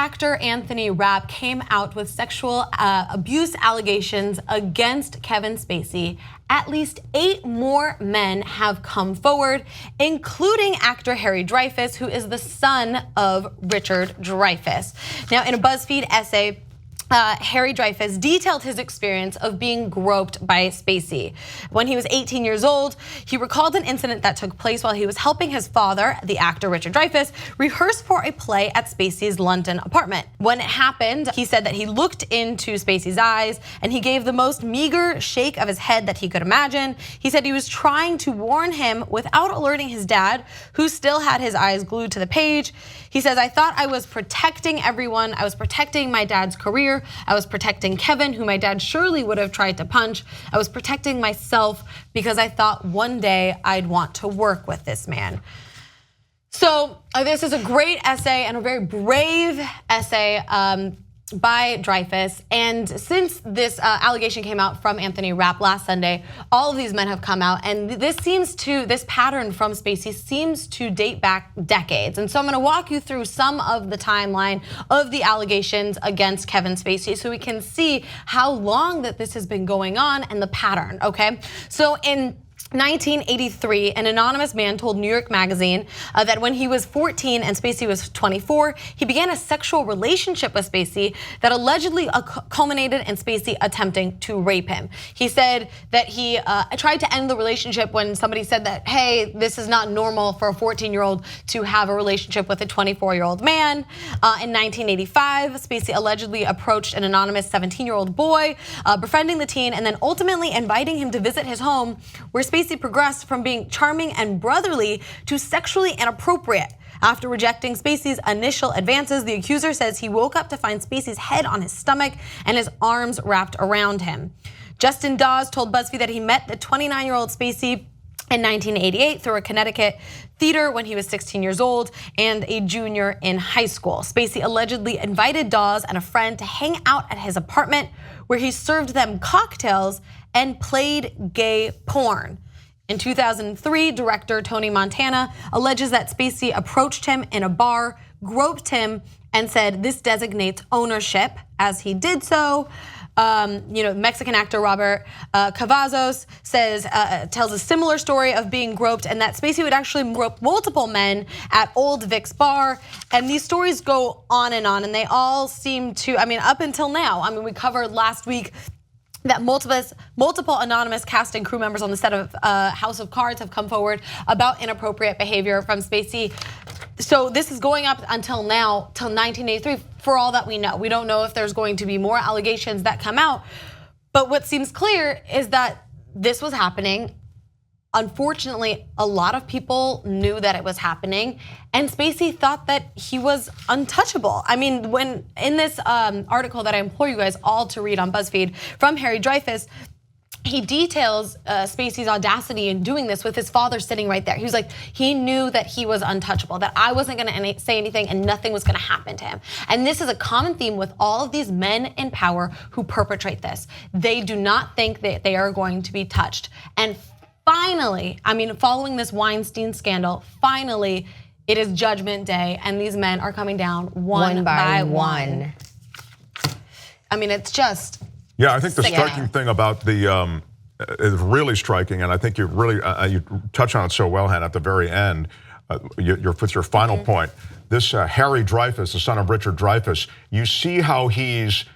Actor Anthony Rapp came out with sexual abuse allegations against Kevin Spacey. At least 8 more men have come forward, including actor Dreyfus, who is the son of Richard Dreyfus. Now, in a BuzzFeed essay, Dreyfus detailed his experience of being groped by Spacey. When he was 18 years old, he recalled an incident that took place while he was helping his father, the actor Richard Dreyfus, rehearse for a play at Spacey's London apartment. When it happened, he said that he looked into Spacey's eyes and he gave the most meager shake of his head that he could imagine. He said he was trying to warn him without alerting his dad, who still had his eyes glued to the page. He says, "I thought I was protecting everyone. I was protecting my dad's career. I was protecting Kevin, who my dad surely would have tried to punch. I was protecting myself because I thought one day I'd want to work with this man." So this is a great essay and a very brave essay by Dreyfus. And since this allegation came out from Anthony Rapp last Sunday, all of these men have come out, and this pattern from Spacey seems to date back decades. And so I'm gonna walk you through some of the timeline of the allegations against Kevin Spacey so we can see how long that this has been going on and the pattern, okay? So in 1983, an anonymous man told New York Magazine that when he was 14 and Spacey was 24, he began a sexual relationship with Spacey that allegedly culminated in Spacey attempting to rape him. He said that he tried to end the relationship when somebody said that, hey, this is not normal for a 14-year-old to have a relationship with a 24-year-old man. In 1985, Spacey allegedly approached an anonymous 17-year-old boy, befriending the teen and then ultimately inviting him to visit his home, where Spacey progressed from being charming and brotherly to sexually inappropriate. After rejecting Spacey's initial advances, the accuser says he woke up to find Spacey's head on his stomach and his arms wrapped around him. Justin Dawes told BuzzFeed that he met the 29-year-old Spacey in 1988 through a Connecticut theater when he was 16 years old and a junior in high school. Spacey allegedly invited Dawes and a friend to hang out at his apartment, where he served them cocktails and played gay porn. In 2003, director Tony Montana alleges that Spacey approached him in a bar, groped him, and said this designates ownership. As he did so, Mexican actor Robert Cavazos tells a similar story of being groped, and that Spacey would actually grope multiple men at Old Vic's bar. And these stories go on, and they all seem to, up until now. We covered last week that multiple anonymous cast and crew members on the set of House of Cards have come forward about inappropriate behavior from Spacey. So this is going up until now, till 1983, for all that we know. We don't know if there's going to be more allegations that come out. But what seems clear is that this was happening. Unfortunately, a lot of people knew that it was happening, and Spacey thought that he was untouchable. When in this article that I implore you guys all to read on BuzzFeed from Dreyfus, he details Spacey's audacity in doing this with his father sitting right there. He was like, he knew that he was untouchable, that I wasn't gonna say anything and nothing was gonna happen to him. And this is a common theme with all of these men in power who perpetrate this. They do not think that they are going to be touched. And finally, following this Weinstein scandal, finally, it is Judgment Day, and these men are coming down one by one. It's just. Yeah, I think the striking thing about the is really striking, and I think you really you touch on it so well, Hannah, at the very end. With your final point, this Dreyfus, the son of Richard Dreyfus, you see how he's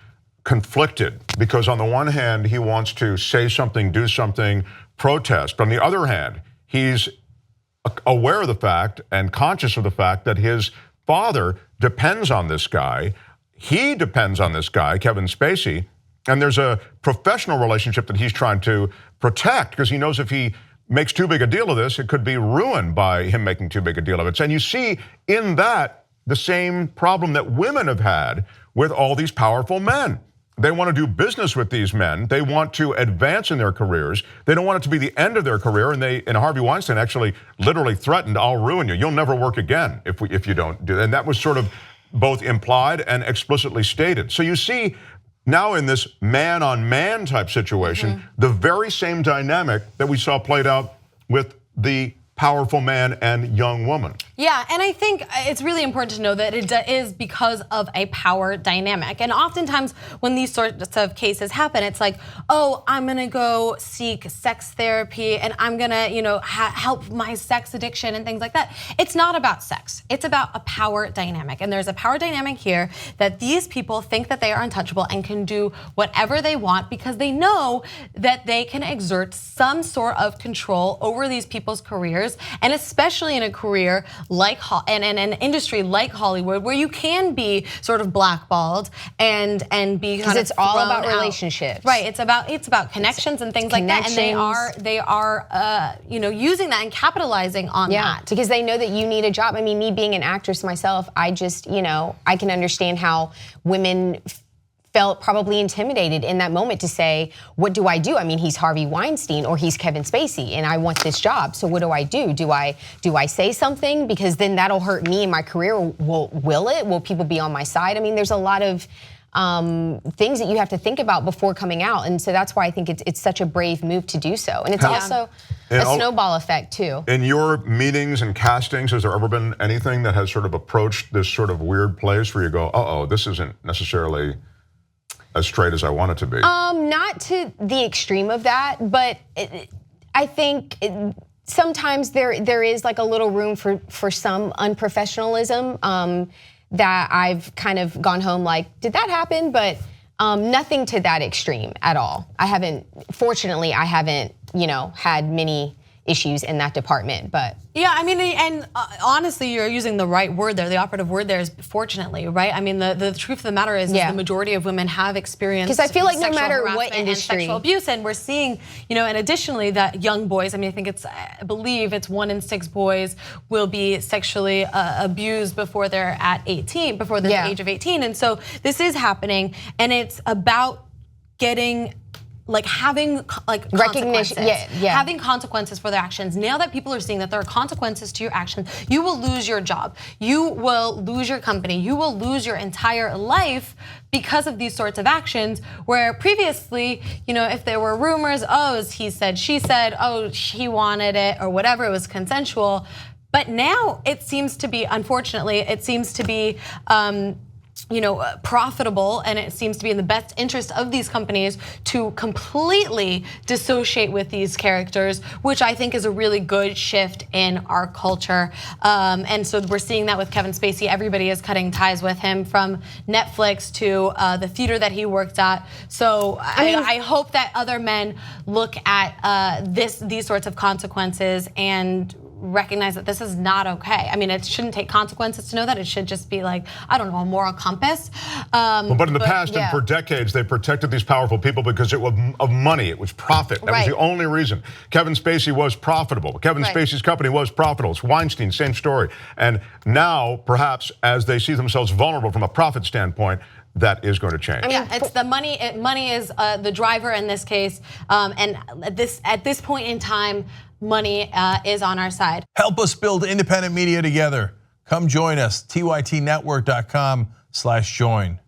conflicted, because on the one hand he wants to say something, do something, protest. But on the other hand, he's aware of the fact and conscious of the fact that his father depends on this guy. He depends on this guy, Kevin Spacey, and there's a professional relationship that he's trying to protect, because he knows if he makes too big a deal of this, it could be ruined by him making too big a deal of it. And you see in that the same problem that women have had with all these powerful men. They want to do business with these men. They want to advance in their careers. They don't want it to be the end of their career. And Harvey Weinstein actually literally threatened, "I'll ruin you. You'll never work again if you don't do that." And that was sort of both implied and explicitly stated. So you see now in this man-on-man type situation, the very same dynamic that we saw played out with the powerful man and young woman. Yeah, and I think it's really important to know that it is because of a power dynamic. And oftentimes when these sorts of cases happen, it's like, oh, I'm gonna go seek sex therapy and I'm gonna, help my sex addiction and things like that. It's not about sex. It's about a power dynamic. And there's a power dynamic here that these people think that they are untouchable and can do whatever they want because they know that they can exert some sort of control over these people's careers, and especially in a career like and an industry like Hollywood, where you can be sort of blackballed and be kind of it's all about relationships, right? It's about connections and things like that, and they are using that and capitalizing on that because they know that you need a job. I mean, me being an actress myself, I just I can understand how women felt probably intimidated in that moment to say, what do I do? I mean, he's Harvey Weinstein or he's Kevin Spacey and I want this job. So what do I do? Do I say something? Because then that'll hurt me in my career. Will it? Will people be on my side? I mean, there's a lot of things that you have to think about before coming out. And so that's why I think it's such a brave move to do so. And it's also a snowball effect too. In your meetings and castings, has there ever been anything that has sort of approached this sort of weird place where you go, uh-oh, this isn't necessarily as straight as I want it to be? Not to the extreme of that, but I think sometimes there is like a little room for some unprofessionalism that I've kind of gone home like, did that happen? But nothing to that extreme at all. Fortunately, I haven't, had many issues in that department, but. Yeah, I mean, and honestly, you're using the right word there. The operative word there is fortunately, right? I mean, the truth of the matter is the majority of women have experienced because I feel like no matter what industry, sexual abuse, and we're seeing, and additionally that young boys. I mean, I believe it's 1 in 6 boys will be sexually abused before they're at 18, before the age of 18, and so this is happening, and it's about getting. Having recognition, having consequences for their actions. Now that people are seeing that there are consequences to your actions, you will lose your job, you will lose your company, you will lose your entire life because of these sorts of actions. Where previously, if there were rumors, oh, he said, she said, oh, she wanted it or whatever, it was consensual. But now it seems to be, unfortunately, profitable, and it seems to be in the best interest of these companies to completely dissociate with these characters, which I think is a really good shift in our culture. And so we're seeing that with Kevin Spacey. Everybody is cutting ties with him, from Netflix to the theater that he worked at. So I hope that other men look at these sorts of consequences and recognize that this is not okay. I mean, it shouldn't take consequences to know that. It should just be like, I don't know, a moral compass. But in the past and for decades, they protected these powerful people because it was of money. It was profit. That was the only reason. Kevin Spacey was profitable. Kevin Spacey's company was profitable. It's Weinstein, same story. And now, perhaps, as they see themselves vulnerable from a profit standpoint, that is going to change. I mean, it's the money. Money is the driver in this case. And at this point in time, money is on our side. Help us build independent media together. Come join us, tytnetwork.com/join.